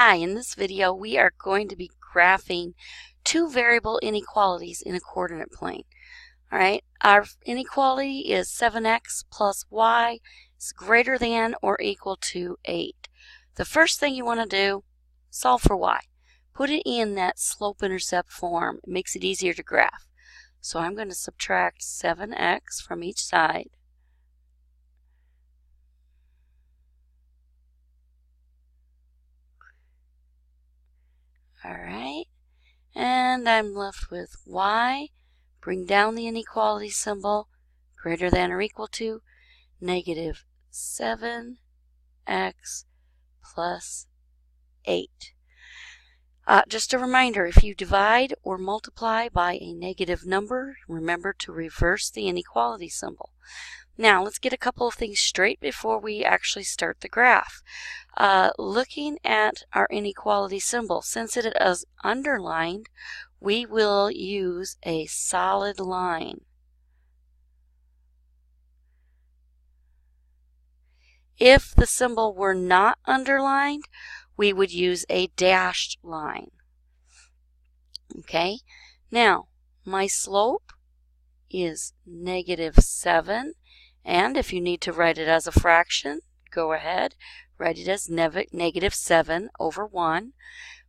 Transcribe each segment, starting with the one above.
Hi, in this video we are going to be graphing two variable inequalities in a coordinate plane. Alright, our inequality is 7x plus y is greater than or equal to 8. The first thing you want to do, solve for y. Put it in that slope-intercept form. It makes it easier to graph. So I'm going to subtract 7x from each side. Alright, and I'm left with y. Bring down the inequality symbol, greater than or equal to negative 7x plus 8. Just a reminder, if you divide or multiply by a negative number, remember to reverse the inequality symbol. Now, let's get a couple of things straight before we actually start the graph. Looking at our inequality symbol, since it is underlined, we will use a solid line. If the symbol were not underlined, we would use a dashed line. Okay, now my slope is negative 7, and if you need to write it as a fraction, go ahead, write it as negative 7 over 1.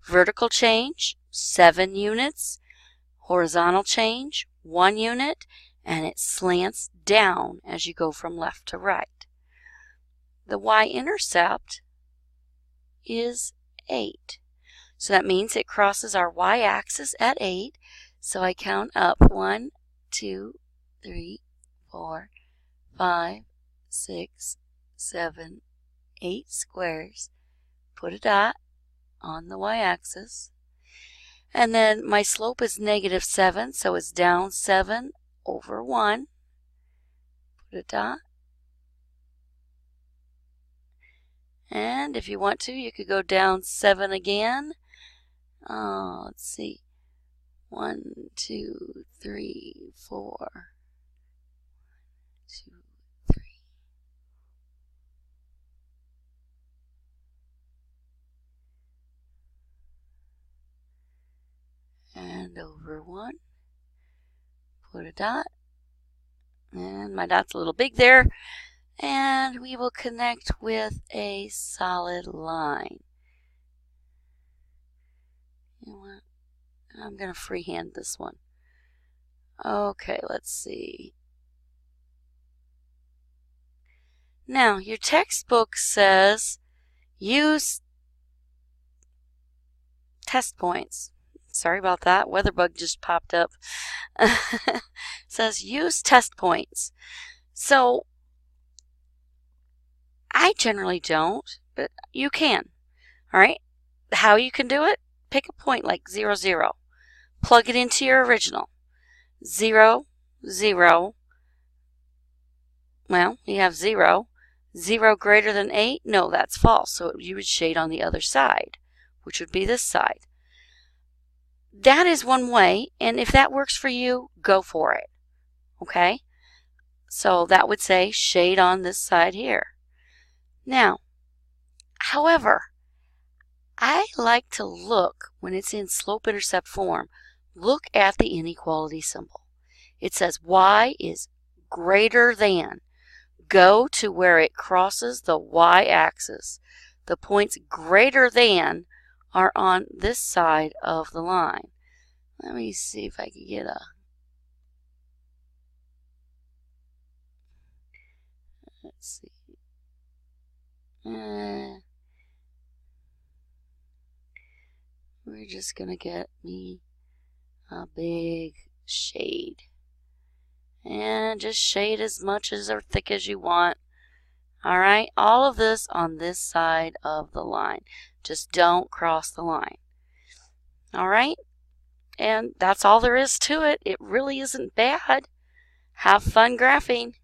Vertical change, 7 units. Horizontal change, 1 unit, and it slants down as you go from left to right. The y-intercept is 8. So that means it crosses our y-axis at 8. So I count up 1, 2, 3, 4, 5, 6, 7, 8 squares. Put a dot on the y-axis. And then my slope is negative 7, so it's down 7 over 1. Put a dot. And if you want to, you could go down 7 again. Let's see. 1, 2, 3, 4. 2, 3. And over 1. Put a dot. And my dot's a little big there. And we will connect with a solid line. You know what? I'm going to freehand this one. Okay, let's see. Now, your textbook says use test points. Sorry about that. Weatherbug just popped up. It says use test points. So, I generally don't, but you can. All right. How you can do it? Pick a point like 0, 0. Plug it into your original. 0, 0. Well, you have 0. 0 greater than 8? No, that's false. So you would shade on the other side, which would be this side. That is one way, and if that works for you, go for it. Okay? So that would say shade on this side here. Now, however, I like to look, when it's in slope-intercept form, look at the inequality symbol. It says y is greater than. Go to where it crosses the y-axis. The points greater than are on this side of the line. Let me see if I can get a... Let's see. We're just going to get me a big shade. And just shade as much as or thick as you want. Alright, all of this on this side of the line. Just don't cross the line. Alright, and that's all there is to it. It really isn't bad. Have fun graphing.